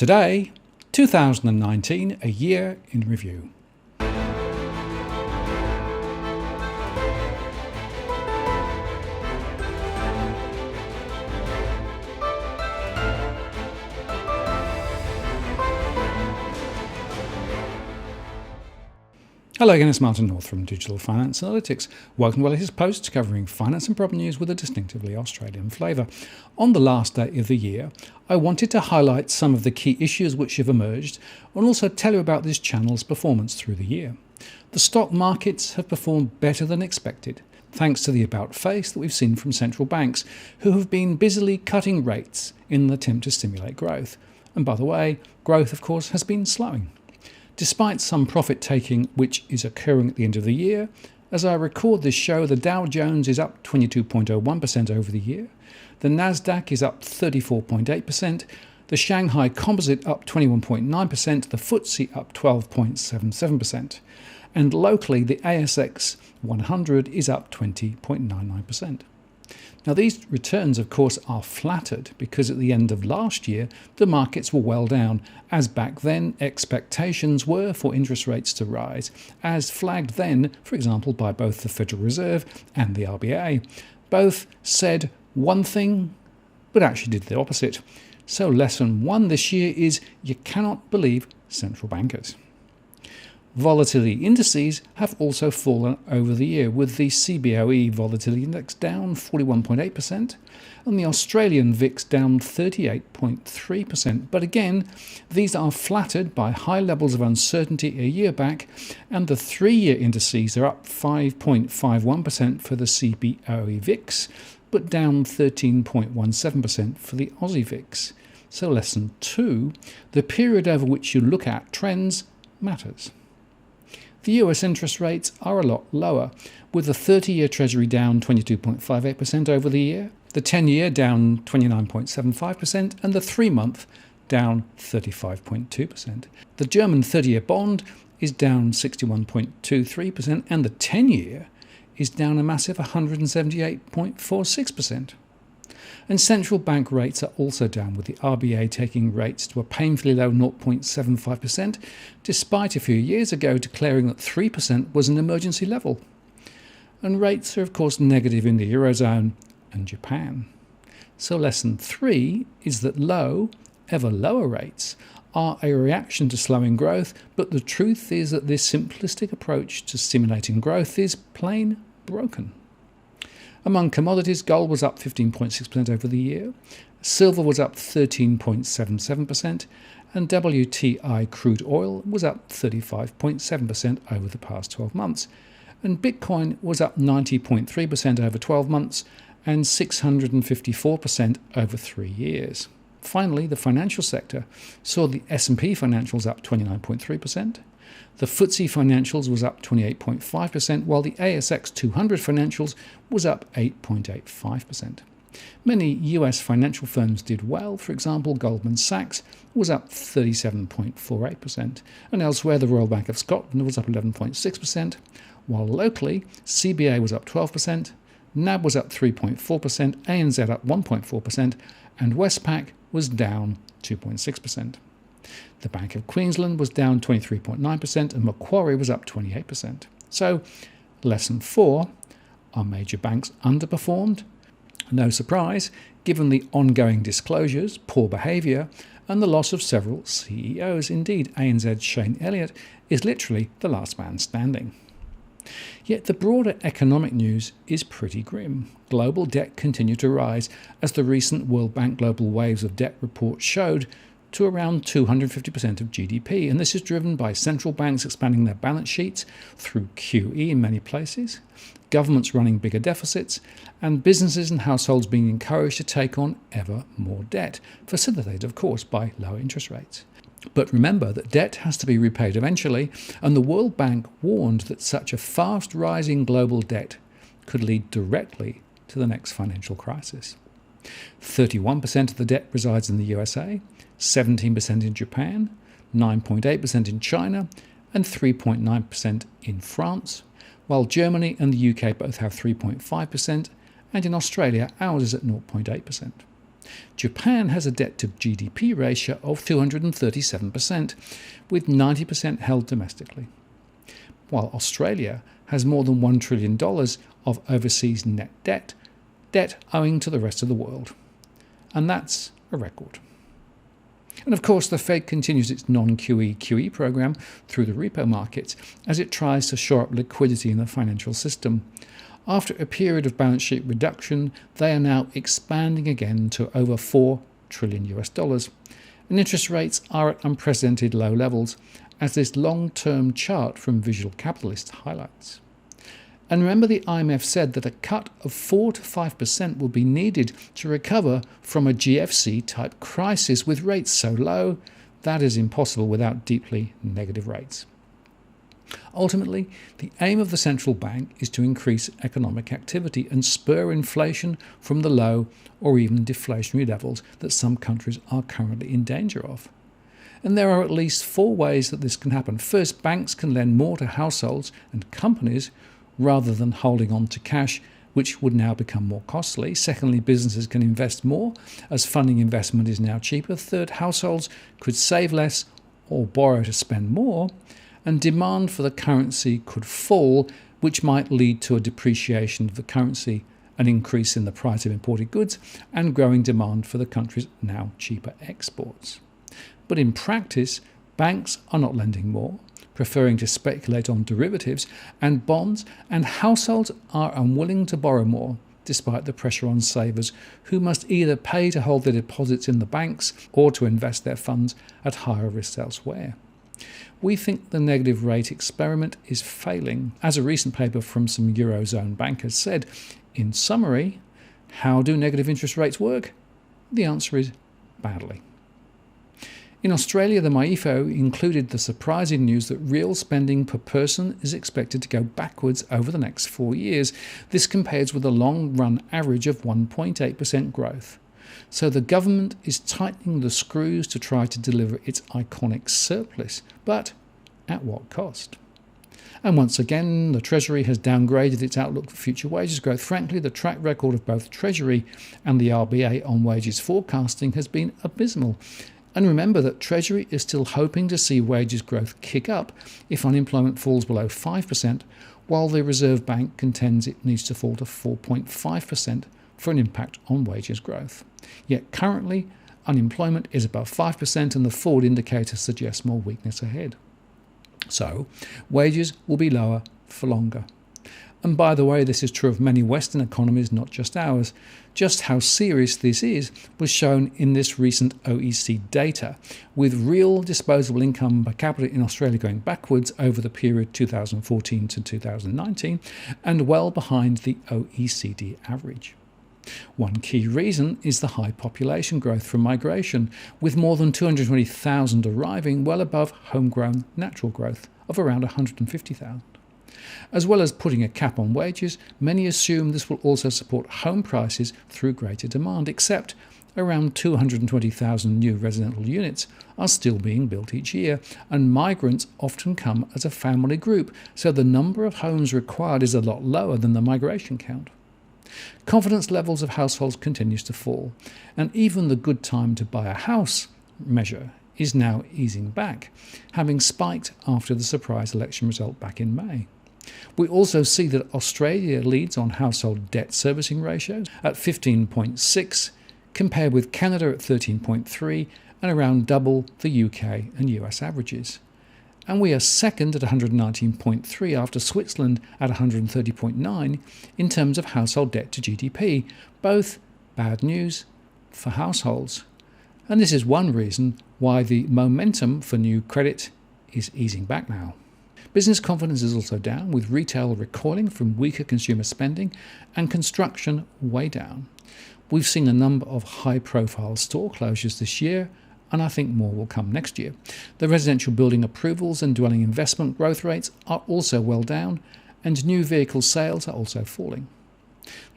Today, 2019, a year in review. Hello again, it's Martin North from Digital Finance Analytics. Welcome to our latest post covering finance and property news with a distinctively Australian flavour. On the last day of the year, I wanted to highlight some of the key issues which have emerged and also tell you about this channel's performance through the year. The stock markets have performed better than expected, thanks to the about-face that we've seen from central banks, who have been busily cutting rates in an attempt to stimulate growth. And by the way, growth, of course, has been slowing. Despite some profit-taking which is occurring at the end of the year, as I record this show, the Dow Jones is up 22.01% over the year, the Nasdaq is up 34.8%, the Shanghai Composite up 21.9%, the FTSE up 12.77%, and locally the ASX 100 is up 20.99%. Now these returns of course are flattered because at the end of last year the markets were well down, as back then expectations were for interest rates to rise, as flagged then, for example, by both the Federal Reserve and the RBA. Both said one thing but actually did the opposite. So lesson one this year is you cannot believe central bankers. Volatility indices have also fallen over the year, with the CBOE Volatility Index down 41.8% and the Australian VIX down 38.3%. But again, these are flattered by high levels of uncertainty a year back, and the 3-year indices are up 5.51% for the CBOE VIX, but down 13.17% for the Aussie VIX. So lesson 2, the period over which you look at trends matters. The US interest rates are a lot lower, with the 30-year Treasury down 22.58% over the year, the 10-year down 29.75%, and the 3-month down 35.2%. The German 30-year bond is down 61.23%, and the 10-year is down a massive 178.46%. And central bank rates are also down, with the RBA taking rates to a painfully low 0.75%, despite a few years ago declaring that 3% was an emergency level. And rates are of course negative in the Eurozone and Japan. So lesson 3 is that low, ever lower rates are a reaction to slowing growth, but the truth is that this simplistic approach to stimulating growth is plain broken. Among commodities, gold was up 15.6% over the year, silver was up 13.77%, and WTI crude oil was up 35.7% over the past 12 months. And Bitcoin was up 90.3% over 12 months and 654% over 3 years. Finally, the financial sector saw the S&P financials up 29.3%, the FTSE financials was up 28.5%, while the ASX 200 financials was up 8.85%. Many US financial firms did well. For example, Goldman Sachs was up 37.48%, and elsewhere the Royal Bank of Scotland was up 11.6%, while locally CBA was up 12%, NAB was up 3.4%, ANZ up 1.4%, and Westpac was down 2.6%. The Bank of Queensland was down 23.9% and Macquarie was up 28%. So, lesson 4, are major banks underperformed? No surprise, given the ongoing disclosures, poor behaviour and the loss of several CEOs. Indeed, ANZ's Shane Elliott is literally the last man standing. Yet the broader economic news is pretty grim. Global debt continued to rise, as the recent World Bank Global Waves of Debt report showed, to around 250% of GDP, and this is driven by central banks expanding their balance sheets through QE in many places, governments running bigger deficits, and businesses and households being encouraged to take on ever more debt, facilitated of course by lower interest rates. But remember that debt has to be repaid eventually, and the World Bank warned that such a fast rising global debt could lead directly to the next financial crisis. 31% of the debt resides in the USA, 17% in Japan, 9.8% in China, and 3.9% in France, while Germany and the UK both have 3.5%, and in Australia ours is at 0.8%. Japan has a debt to GDP ratio of 237%, with 90% held domestically, while Australia has more than $1 trillion of overseas net debt owing to the rest of the world. And that's a record. And of course, the Fed continues its non-QE QE program through the repo markets as it tries to shore up liquidity in the financial system. After a period of balance sheet reduction, they are now expanding again to over $4 trillion. And interest rates are at unprecedented low levels, as this long-term chart from Visual Capitalist highlights. And remember, the IMF said that a cut of 4 to 5% will be needed to recover from a GFC-type crisis. With rates so low, that is impossible without deeply negative rates. Ultimately, the aim of the central bank is to increase economic activity and spur inflation from the low or even deflationary levels that some countries are currently in danger of. And there are at least 4 ways that this can happen. First, banks can lend more to households and companies rather than holding on to cash, which would now become more costly. Secondly, businesses can invest more, as funding investment is now cheaper. Third, households could save less or borrow to spend more, and demand for the currency could fall, which might lead to a depreciation of the currency, an increase in the price of imported goods, and growing demand for the country's now cheaper exports. But in practice, banks are not lending more, preferring to speculate on derivatives and bonds, and households are unwilling to borrow more, despite the pressure on savers who must either pay to hold their deposits in the banks or to invest their funds at higher risks elsewhere. We think the negative rate experiment is failing. As a recent paper from some Eurozone bankers said, in summary, how do negative interest rates work? The answer is badly. In Australia, the MYEFO included the surprising news that real spending per person is expected to go backwards over the next 4 years. This compares with a long-run average of 1.8% growth. So the government is tightening the screws to try to deliver its iconic surplus, but at what cost? And once again, the Treasury has downgraded its outlook for future wages growth. Frankly, the track record of both Treasury and the RBA on wages forecasting has been abysmal. And remember that Treasury is still hoping to see wages growth kick up if unemployment falls below 5%, while the Reserve Bank contends it needs to fall to 4.5% for an impact on wages growth. Yet currently, unemployment is above 5% and the forward indicator suggests more weakness ahead. So, wages will be lower for longer. And by the way, this is true of many Western economies, not just ours. Just how serious this is was shown in this recent OECD data, with real disposable income per capita in Australia going backwards over the period 2014 to 2019 and well behind the OECD average. One key reason is the high population growth from migration, with more than 220,000 arriving, well above homegrown natural growth of around 150,000. As well as putting a cap on wages, many assume this will also support home prices through greater demand, except around 220,000 new residential units are still being built each year, and migrants often come as a family group, so the number of homes required is a lot lower than the migration count. Confidence levels of households continues to fall, and even the good time to buy a house measure is now easing back, having spiked after the surprise election result back in May. We also see that Australia leads on household debt servicing ratios at 15.6, compared with Canada at 13.3 and around double the UK and US averages. And we are second at 119.3 after Switzerland at 130.9 in terms of household debt to GDP, both bad news for households. And this is one reason why the momentum for new credit is easing back now. Business confidence is also down, with retail recoiling from weaker consumer spending and construction way down. We've seen a number of high-profile store closures this year, and I think more will come next year. The residential building approvals and dwelling investment growth rates are also well down, and new vehicle sales are also falling.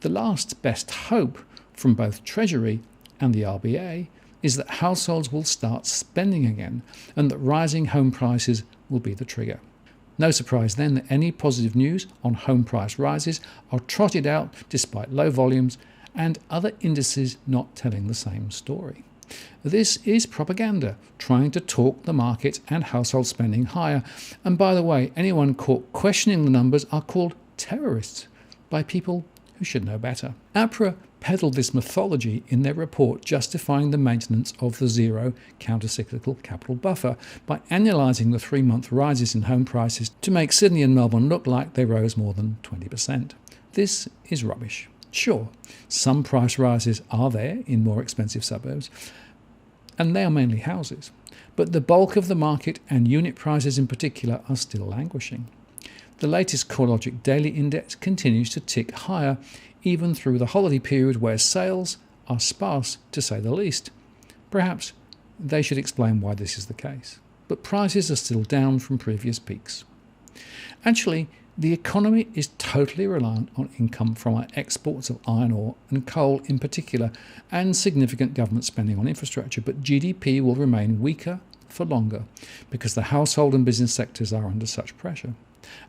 The last best hope from both Treasury and the RBA is that households will start spending again, and that rising home prices will be the trigger. No surprise then that any positive news on home price rises are trotted out despite low volumes and other indices not telling the same story. This is propaganda, trying to talk the market and household spending higher. And by the way, anyone caught questioning the numbers are called terrorists by people who should know better. APRA peddled this mythology in their report justifying the maintenance of the zero countercyclical capital buffer by annualising the 3-month rises in home prices to make Sydney and Melbourne look like they rose more than 20%. This is rubbish. Sure, some price rises are there in more expensive suburbs, and they are mainly houses, but the bulk of the market and unit prices in particular are still languishing. The latest CoreLogic Daily Index continues to tick higher, even through the holiday period where sales are sparse, to say the least. Perhaps they should explain why this is the case. But prices are still down from previous peaks. Actually, the economy is totally reliant on income from our exports of iron ore and coal in particular, and significant government spending on infrastructure, but GDP will remain weaker for longer because the household and business sectors are under such pressure,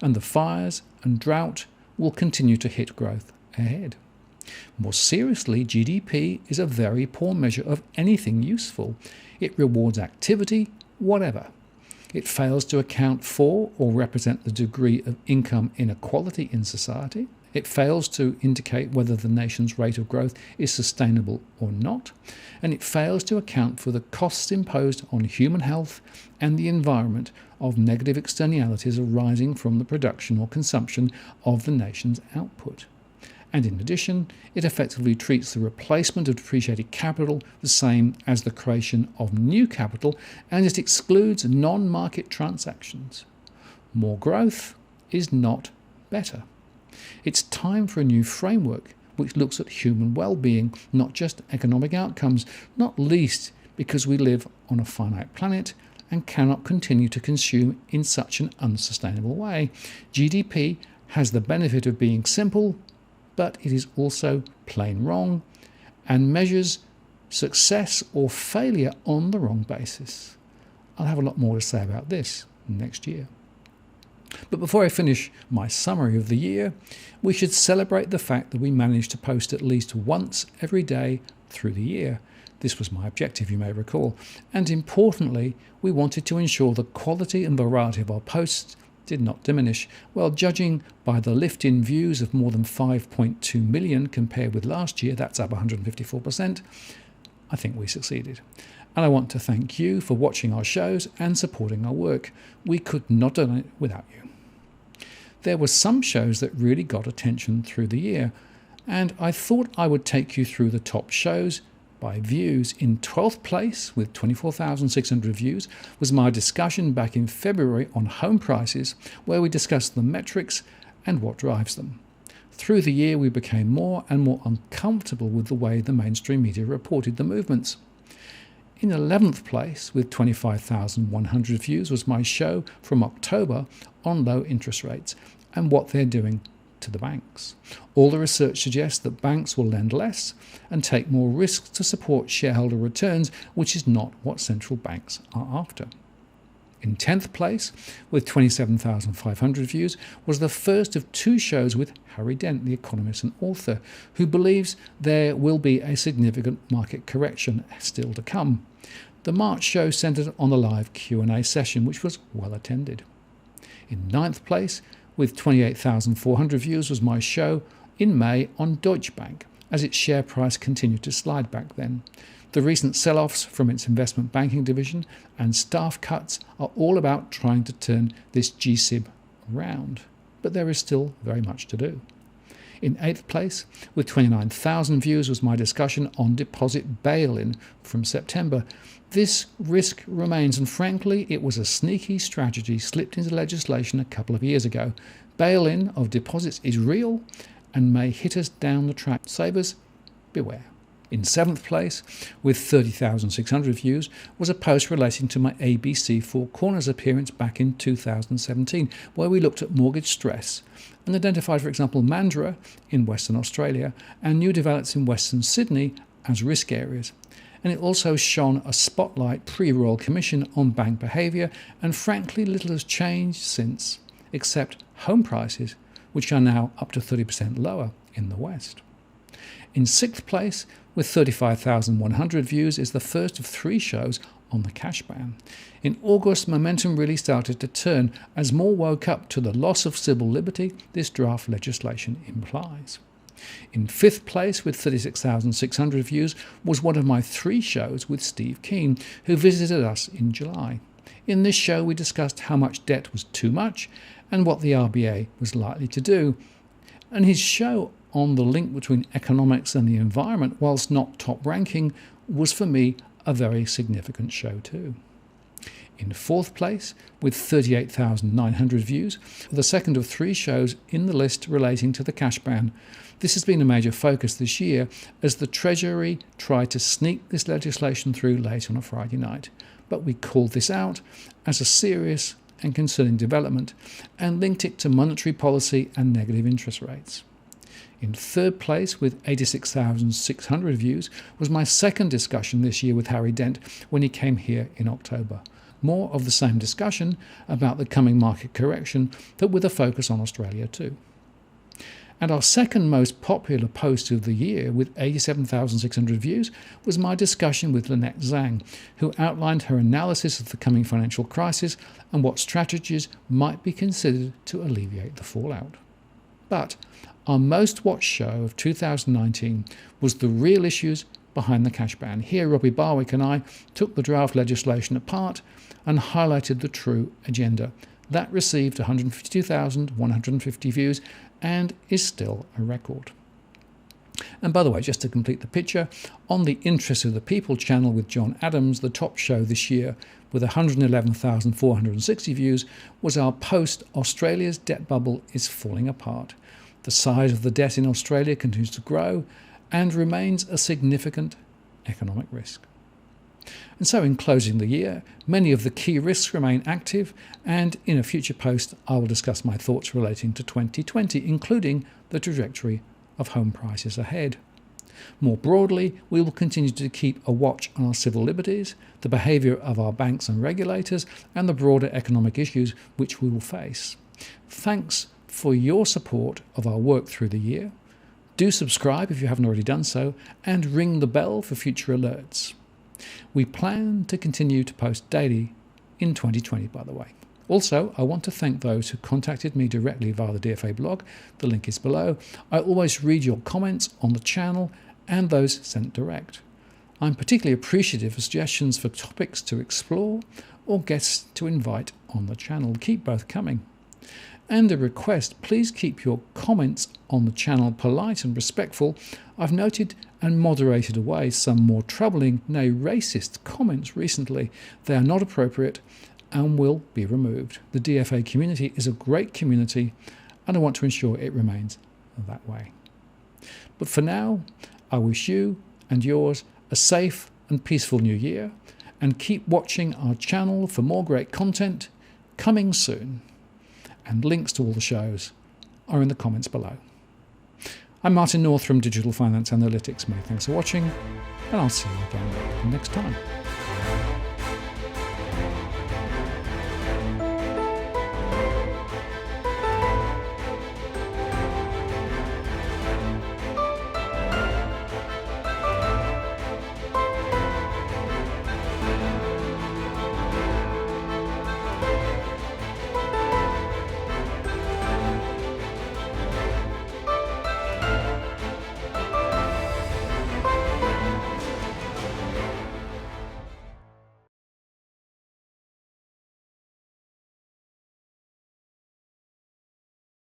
and the fires and drought will continue to hit growth ahead. More seriously, GDP is a very poor measure of anything useful. It rewards activity, whatever. It fails to account for or represent the degree of income inequality in society. It fails to indicate whether the nation's rate of growth is sustainable or not. And it fails to account for the costs imposed on human health and the environment of negative externalities arising from the production or consumption of the nation's output. And in addition, it effectively treats the replacement of depreciated capital the same as the creation of new capital, and it excludes non-market transactions. More growth is not better. It's time for a new framework which looks at human well-being, not just economic outcomes, not least because we live on a finite planet and cannot continue to consume in such an unsustainable way. GDP has the benefit of being simple, but it is also plain wrong and measures success or failure on the wrong basis. I'll have a lot more to say about this next year. But before I finish my summary of the year, we should celebrate the fact that we managed to post at least once every day through the year. This was my objective, you may recall. And importantly, we wanted to ensure the quality and variety of our posts did not diminish. Well, judging by the lift in views of more than 5.2 million compared with last year, that's up 154%, I think we succeeded. And I want to thank you for watching our shows and supporting our work. We could not have done it without you. There were some shows that really got attention through the year, and I thought I would take you through the top shows by views. In 12th place, with 24,600 views, was my discussion back in February on home prices, where we discussed the metrics and what drives them. Through the year, we became more and more uncomfortable with the way the mainstream media reported the movements. In 11th place, with 25,100 views, was my show from October on low interest rates and what they're doing to the banks. All the research suggests that banks will lend less and take more risks to support shareholder returns, which is not what central banks are after. In 10th place, with 27,500 views, was the first of two shows with Harry Dent, the economist and author, who believes there will be a significant market correction still to come. The March show centred on the live Q&A session, which was well attended. In 9th place, with 28,400 views, was my show in May on Deutsche Bank, as its share price continued to slide back then. The recent sell-offs from its investment banking division and staff cuts are all about trying to turn this GSIB around, but there is still very much to do. In 8th place, with 29,000 views, was my discussion on deposit bail-in from September. This risk remains, and frankly, it was a sneaky strategy slipped into legislation a couple of years ago. Bail-in of deposits is real and may hit us down the track. Savers, beware. In 7th place, with 30,600 views, was a post relating to my ABC Four Corners appearance back in 2017, where we looked at mortgage stress and identified, for example, Mandurah in Western Australia and new developments in Western Sydney as risk areas. And it also shone a spotlight pre-Royal Commission on bank behaviour, and frankly little has changed since, except home prices, which are now up to 30% lower in the West. In sixth place, with 35,100 views, is the first of 3 shows on the cash ban. In August, momentum really started to turn as more woke up to the loss of civil liberty this draft legislation implies. In fifth place, with 36,600 views, was one of my 3 shows with Steve Keen, who visited us in July. In this show, we discussed how much debt was too much and what the RBA was likely to do. And his show on the link between economics and the environment, whilst not top ranking, was for me a very significant show too. In fourth place, with 38,900 views, the second of 3 shows in the list relating to the cash ban. This has been a major focus this year as the Treasury tried to sneak this legislation through late on a Friday night. But we called this out as a serious and concerning development and linked it to monetary policy and negative interest rates. In third place, with 86,600 views, was my second discussion this year with Harry Dent when he came here in October. More of the same discussion about the coming market correction, but with a focus on Australia too. And our second most popular post of the year, with 87,600 views, was my discussion with Lynette Zang, who outlined her analysis of the coming financial crisis and what strategies might be considered to alleviate the fallout. But our most watched show of 2019 was the real issues behind the cash ban. Here, Robbie Barwick and I took the draft legislation apart and highlighted the true agenda. That received 152,150 views and is still a record. And by the way, just to complete the picture, on the Interest of the People channel with John Adams, the top show this year with 111,460 views, was our post "Australia's debt bubble is falling apart." The size of the debt in Australia continues to grow and remains a significant economic risk. And so in closing the year, many of the key risks remain active, and in a future post I will discuss my thoughts relating to 2020, including the trajectory of home prices ahead. More broadly, we will continue to keep a watch on our civil liberties, the behaviour of our banks and regulators, and the broader economic issues which we will face. Thanks for your support of our work through the year. Do subscribe if you haven't already done so, and ring the bell for future alerts. We plan to continue to post daily in 2020, by the way. Also, I want to thank those who contacted me directly via the DFA blog. The link is below. I always read your comments on the channel and those sent direct. I'm particularly appreciative of suggestions for topics to explore or guests to invite on the channel. Keep both coming. And a request, please keep your comments on the channel polite and respectful. I've noted and moderated away some more troubling, nay racist comments recently. They are not appropriate and will be removed. The DFA community is a great community and I want to ensure it remains that way. But for now, I wish you and yours a safe and peaceful new year, and keep watching our channel for more great content coming soon. And links to all the shows are in the comments below. I'm Martin North from Digital Finance Analytics. Many thanks for watching, and I'll see you again next time.